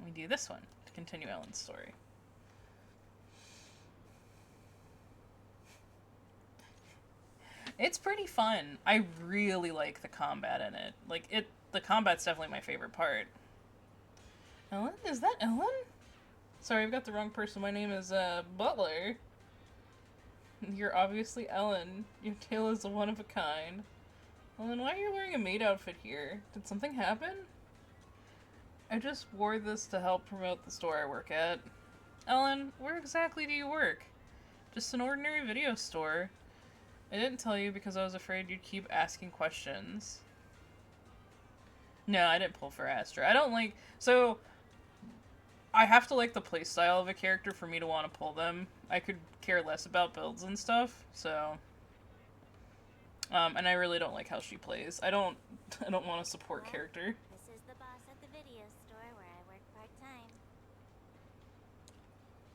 We do this one to continue Ellen's story. It's pretty fun. I really like the combat in it. The combat's definitely my favorite part. Ellen? Is that Ellen? Sorry, I've got the wrong person. My name is, Butler. You're obviously Ellen. Your tail is one of a kind. Ellen, why are you wearing a maid outfit here? Did something happen? I just wore this to help promote the store I work at. Ellen, where exactly do you work? Just an ordinary video store. I didn't tell you because I was afraid you'd keep asking questions. No, I didn't pull for Astra. I don't like... So, I have to like the playstyle of a character for me to want to pull them. I could care less about builds and stuff, so... and I really don't like how she plays. I don't want a support character. This is the boss at the video store where I work part-time.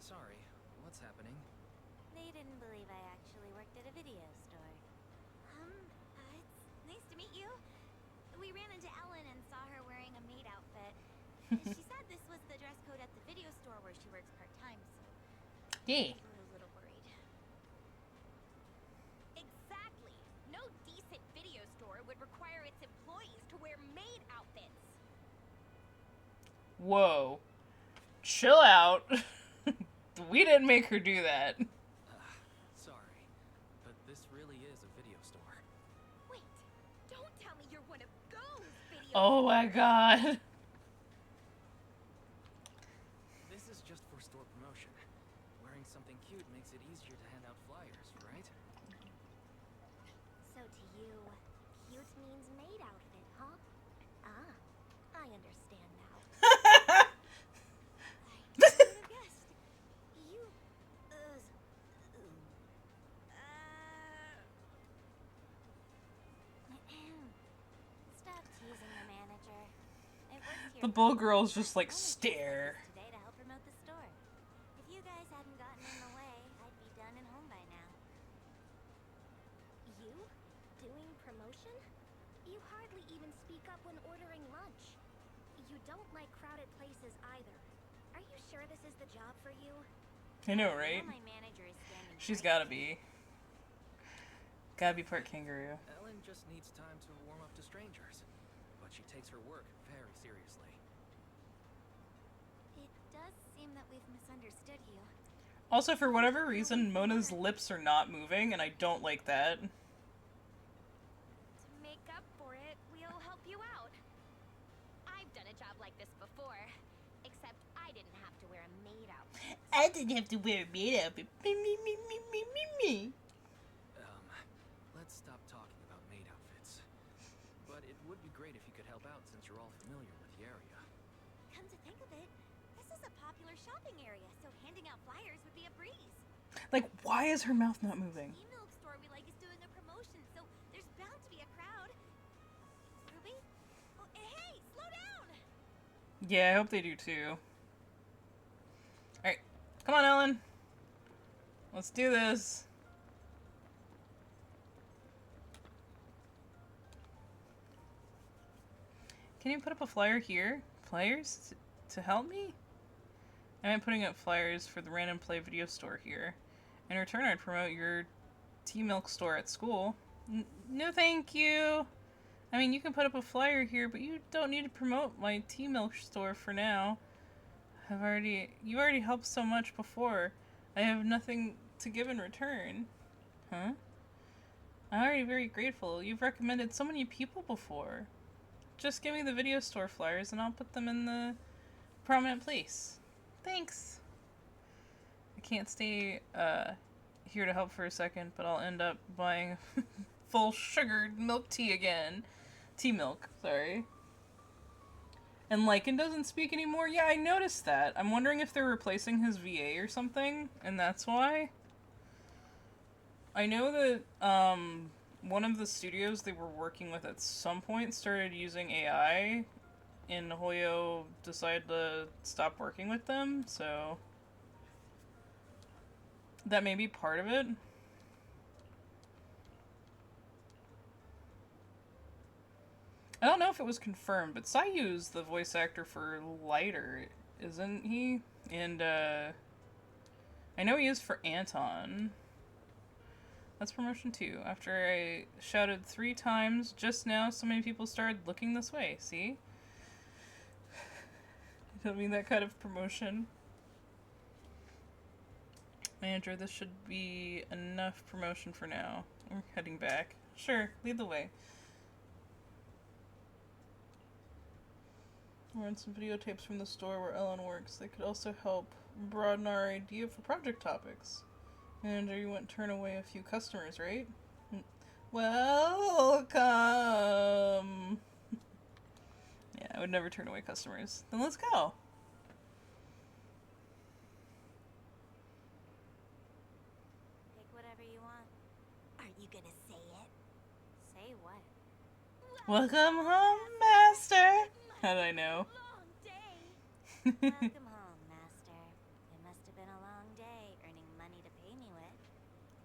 Sorry, what's happening? They didn't believe I actually worked at a video store. It's nice to meet you. We ran into Ellen and saw her wearing a maid outfit. She said this was the dress code at the video store where she works part-time, so... Yeah. we were a little worried. Exactly! No decent video store would require its employees to wear maid outfits. Whoa. Chill out. We didn't make her do that. Sorry, but this really is a video store. Wait, don't tell me you're one of those video Oh my god. This is just for store promotion. Wearing something cute makes it easier to hand out flyers, right? So to you, cute means maid outfit, huh? Ah, I understand now. I would have guessed. You, Stop teasing the manager. I've worked here The for bull a girls while. just like I only stare. came today to help promote the store. If you guys hadn't gotten in the way, I'd be done and home by now. You? Doing promotion? You hardly even speak up when ordering lunch. You don't like crowded places either. Are you sure this is the job for you? I know, right? My manager is standing She's right gotta be. Gotta be part kangaroo. Ellen just needs time to warm up to strangers, but she takes her work very seriously. It does seem that we've misunderstood you. Also, for whatever reason, Mona's lips are not moving, and I don't like that. To make up for it, we'll help you out. I've done a job like this before, except I didn't have to wear a maid outfit. I didn't have to wear a maid outfit. Me. Let's stop talking about maid outfits. But it would be great if you could help out since you're all familiar with the area. Come to think of it, this is a popular shopping area, so handing out flyers would be a breeze. Like, why is her mouth not moving? The milk store we like is doing a promotion, so there's bound to be a crowd. Ruby? Oh, hey, slow down! Yeah, I hope they do too. Alright, come on, Ellen. Let's do this. Can you put up a flyer here? Flyers? To help me? I'm putting up flyers for the Random Play video store here. In return, I'd promote your tea milk store at school. No thank you! I mean, you can put up a flyer here, but you don't need to promote my tea milk store for now. You already helped so much before. I have nothing to give in return. Huh? I'm already very grateful. You've recommended so many people before. Just give me the video store flyers and I'll put them in the prominent place. Thanks. I can't stay here to help for a second, but I'll end up buying full sugared milk tea again. Tea milk, sorry. And Lycan doesn't speak anymore? Yeah, I noticed that. I'm wondering if they're replacing his VA or something, and that's why. I know that, one of the studios they were working with at some point started using AI, and Hoyo decided to stop working with them, so... that may be part of it. I don't know if it was confirmed, but Sayu's the voice actor for Lighter isn't he? And, I know he is for Anton. That's promotion 2. After I shouted 3 times just now, so many people started looking this way. See? I don't mean that kind of promotion. Manager, this should be enough promotion for now. We're heading back. Sure, lead the way. We'll run some videotapes from the store where Ellen works. They could also help broaden our idea for project topics. Manager, you wouldn't turn away a few customers, right? Welcome! Yeah, I would never turn away customers. Then let's go! Pick whatever you want. Are you gonna say it? Say what? Welcome home, Master! How did I know? Long day. Welcome home, Master. It must have been a long day earning money to pay me with.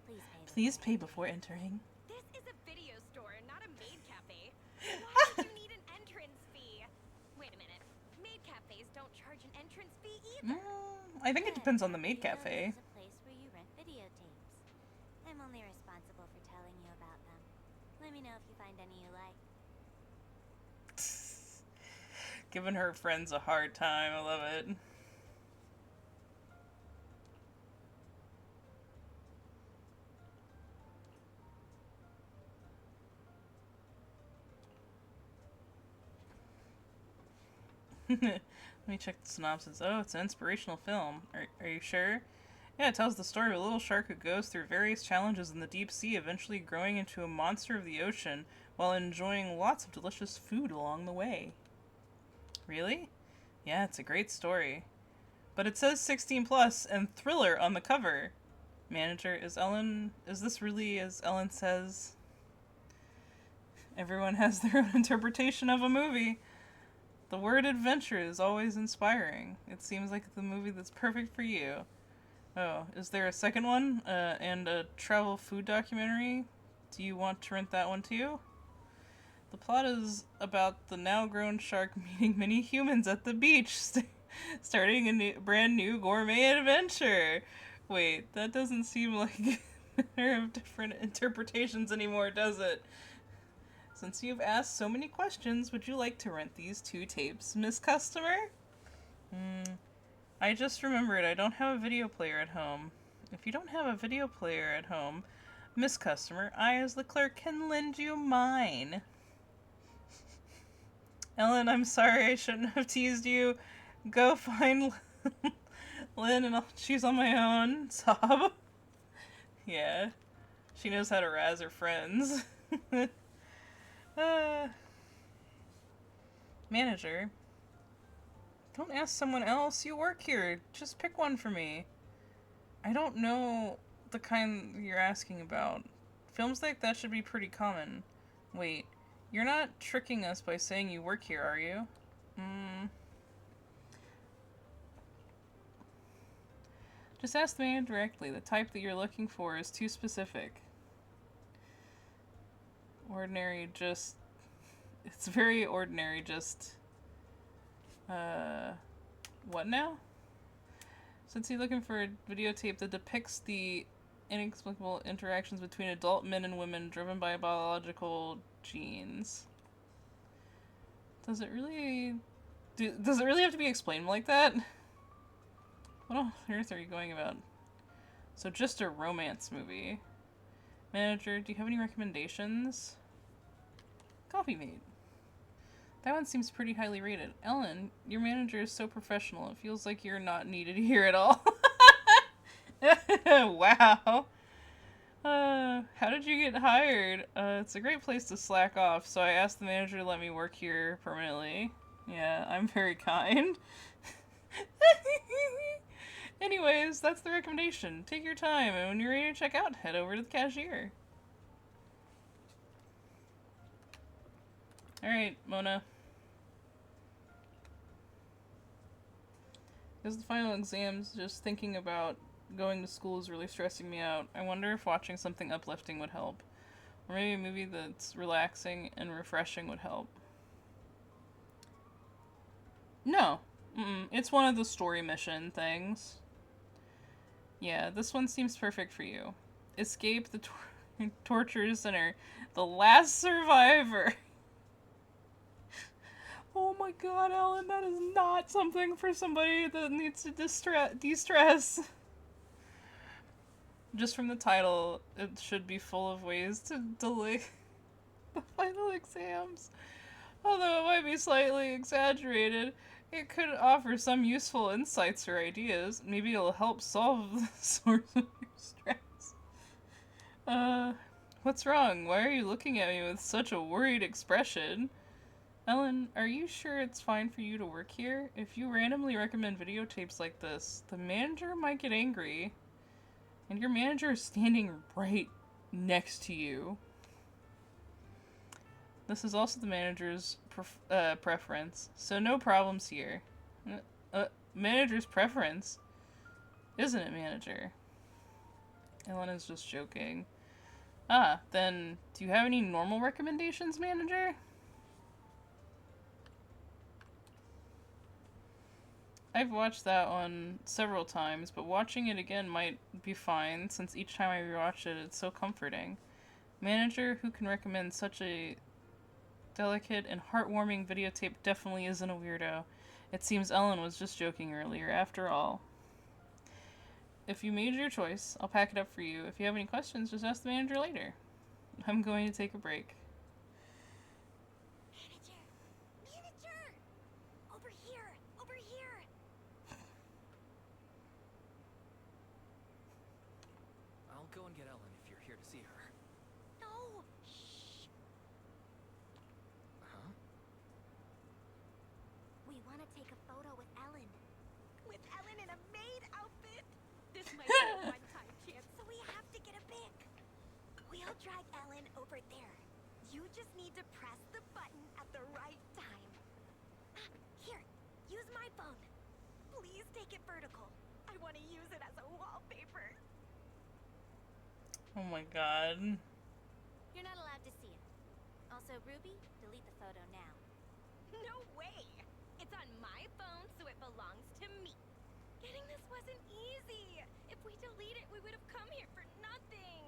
Please pay. Please pay before entering. This is a video store, not a maid cafe. Why would you need an entrance fee? Wait a minute. Maid cafes don't charge an entrance fee either. I think it depends on the maid cafe. This is a place where you rent videotapes. I'm only responsible for telling you about them. Let me know if you find any you like. Giving her friends a hard time. I love it. Let me check the synopsis. Oh, it's an inspirational film. Are you sure? Yeah, it tells the story of a little shark who goes through various challenges in the deep sea, eventually growing into a monster of the ocean while enjoying lots of delicious food along the way. Really? Yeah, it's a great story. But it says 16 plus and thriller on the cover. Manager, is this really as Ellen says? Everyone has their own interpretation of a movie. The word adventure is always inspiring. It seems like the movie that's perfect for you. Oh, is there a second one? And a travel food documentary? Do you want to rent that one too? The plot is about the now-grown shark meeting many humans at the beach, starting a brand new gourmet adventure. Wait, that doesn't seem like a matter of different interpretations anymore, does it? Since you've asked so many questions, would you like to rent these 2 tapes, Miss Customer? I just remembered I don't have a video player at home. If you don't have a video player at home, Miss Customer, I as the clerk can lend you mine. Ellen, I'm sorry, I shouldn't have teased you. Go find Lynn and I'll choose on my own. Sob. Yeah. She knows how to razz her friends. Manager. Don't ask someone else. You work here. Just pick one for me. I don't know the kind you're asking about. Films like that should be pretty common. Wait. You're not tricking us by saying you work here, are you? Just ask the man directly. The type that you're looking for is too specific. Ordinary, just... It's very ordinary, just... What now? Since you're looking for a videotape that depicts the inexplicable interactions between adult men and women driven by biological genes. Does it really have to be explained like that? What on earth are you going about? So just a romance movie. Manager, do you have any recommendations? Coffee Mate. That one seems pretty highly rated. Ellen, your manager is so professional. It feels like you're not needed here at all. Wow. How did you get hired? It's a great place to slack off, so I asked the manager to let me work here permanently. Yeah, I'm very kind. Anyways, that's the recommendation. Take your time, and when you're ready to check out, head over to the cashier. Alright, Mona. Because the final exams, just thinking about going to school is really stressing me out. I wonder if watching something uplifting would help. Or maybe a movie that's relaxing and refreshing would help. No. It's one of the story mission things. Yeah, this one seems perfect for you. Escape the torture center. The last survivor. Oh my god, Ellen, that is not something for somebody that needs to de-stress. Just from the title, it should be full of ways to delay the final exams. Although it might be slightly exaggerated, it could offer some useful insights or ideas. Maybe it'll help solve the source of your stress. What's wrong? Why are you looking at me with such a worried expression? Ellen, are you sure it's fine for you to work here? If you randomly recommend videotapes like this, the manager might get angry. And your manager is standing right next to you. This is also the manager's preference, so no problems here. Manager's preference? Isn't it, manager? Ellen is just joking. Ah, then, do you have any normal recommendations, manager? I've watched that one several times, but watching it again might be fine, since each time I rewatch it, it's so comforting. Manager who can recommend such a delicate and heartwarming videotape definitely isn't a weirdo. It seems Ellen was just joking earlier, after all. If you made your choice, I'll pack it up for you. If you have any questions, just ask the manager later. I'm going to take a break. Manager! Manager! Over here! Over here! I'll go and get Ellen if you're here to see her. No! Shh! Huh? We want to take a photo with Ellen. With Ellen in a maid outfit. This might be a one-time chance, so we have to get a pic. We'll drag Ellen over there. You just need to press the button at the right time. Here, use my phone. Please take it vertical. I want to use it as a wallpaper. Oh my god. You're not allowed to see it. Also, Ruby, delete the photo now. No way! It's on my phone, so it belongs to me. Getting this wasn't easy. If we delete it, we would have come here for nothing.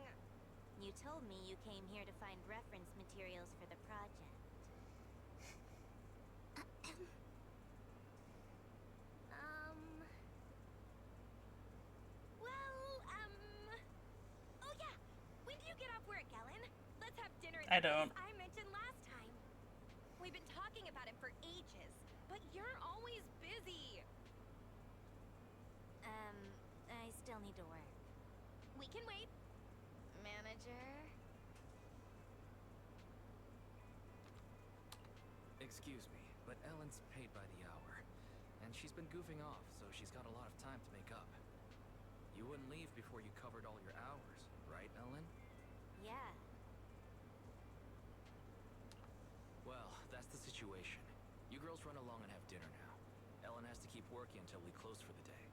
You told me you came here to find reference materials for the project. Oh yeah. When do you get off work, Ellen? Let's have dinner at I the don't. place I mentioned last time. We've been talking about it for ages, but you're always busy. I still need to work. We can wait. Manager? Excuse me, but Ellen's paid by the hour. And she's been goofing off, so she's got a lot of time to make up. You wouldn't leave before you covered all your hours, right, Ellen? Yeah. Well, that's the situation. You girls run along and have dinner now. Ellen has to keep working until we close for the day.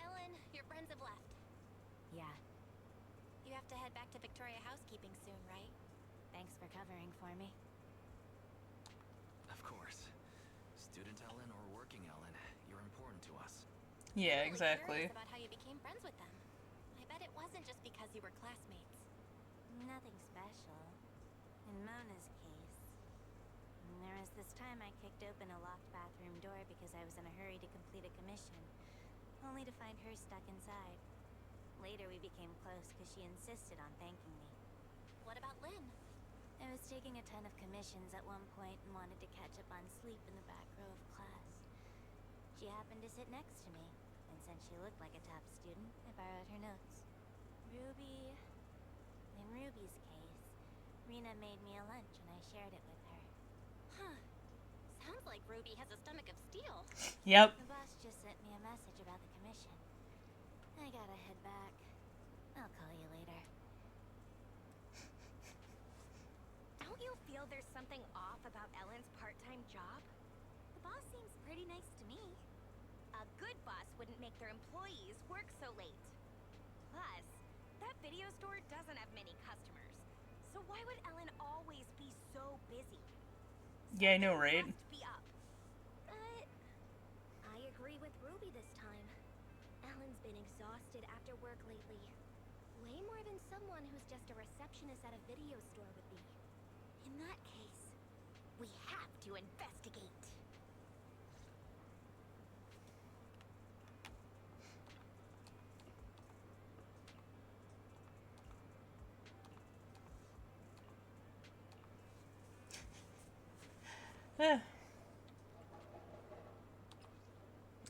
Ellen, your friends have left. Yeah. You have to head back to Victoria Housekeeping soon, right? Thanks for covering for me. Of course. Student Ellen or working Ellen, you're important to us. Yeah, I'm really exactly. curious about how you became friends with them. I bet it wasn't just because you were classmates. Nothing special. In Mona's case, there was this time I kicked open a locked bathroom door because I was in a hurry to complete a commission, only to find her stuck inside. Later we became close because she insisted on thanking me. What about Lynn? I was taking a ton of commissions at one point and wanted to catch up on sleep in the back row of class. She happened to sit next to me, and since she looked like a top student, I borrowed her notes. In Ruby's case, Rena made me a lunch and I shared it with her. Huh. Sounds like Ruby has a stomach of steel. Yep. The boss just sent me a message about the commission. I gotta head back. I'll call you later. Don't you feel there's something off about Ellen's part-time job? The boss seems pretty nice to me. A good boss wouldn't make their employees work so late. Plus, that video store doesn't have many customers. So why would Ellen always be so Yeah, I know, right? Must be up. But I agree with Ruby this time. Ellen's been exhausted after work lately. Way more than someone who's just a receptionist at a video store would be. In that case, we have to investigate.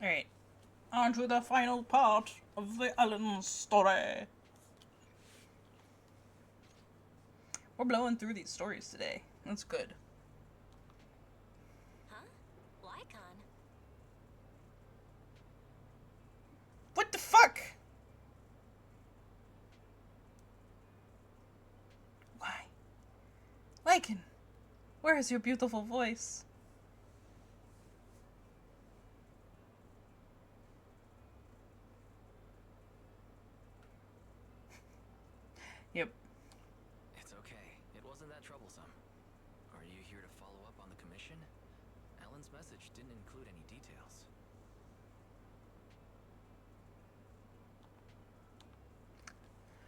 Alright. On to the final part of the Ellen story. We're blowing through these stories today. That's good. Huh? Lycon? What the fuck? Why? Lycan, where is your beautiful voice? Yep. It's okay. It wasn't that troublesome. Are you here to follow up on the commission? Ellen's message didn't include any details.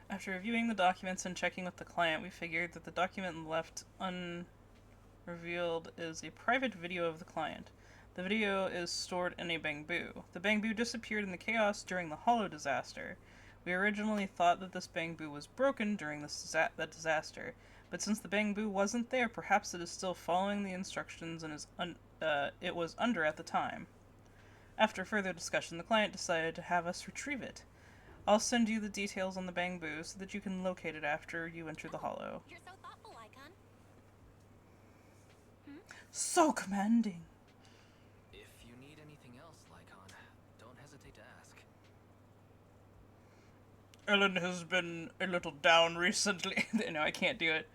After reviewing the documents and checking with the client, we figured that the document left unrevealed is a private video of the client. The video is stored in a bamboo. The bamboo disappeared in the chaos during the Hollow disaster. We originally thought that this bamboo was broken during that disaster, but since the bamboo wasn't there, perhaps it is still following the instructions and it was under at the time. After further discussion, the client decided to have us retrieve it. I'll send you the details on the bamboo so that you can locate it after you enter the Hollow. You're so thoughtful, Lycon. So commanding. If you need anything else, Lycon, don't hesitate to ask. Ellen has been a little down recently. No, I can't do it.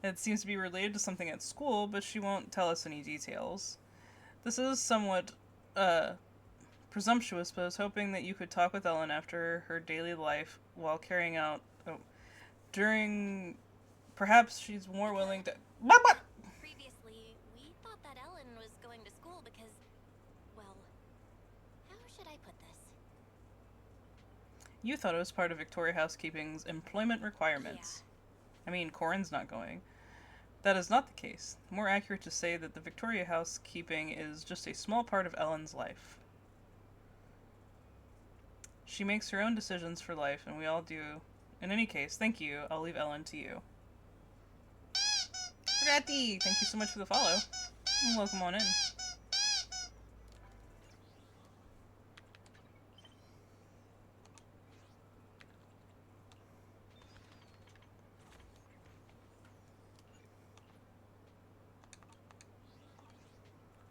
It seems to be related to something at school, but she won't tell us any details. This is somewhat, presumptuous, but I was hoping that you could talk with Ellen after her daily life while carrying out... during... Perhaps she's more willing to... Previously, we thought that Ellen was going to school because, well, how should I put this? You thought it was part of Victoria Housekeeping's employment requirements. I mean, Corin's not going. That is not the case. More accurate to say that the Victoria Housekeeping is just a small part of Ellen's life. She makes her own decisions for life, and we all do. In any case, thank you. I'll leave Ellen to you. Ratty! Thank you so much for the follow. And welcome on in.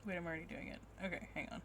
Wait, I'm already doing it. Okay, hang on.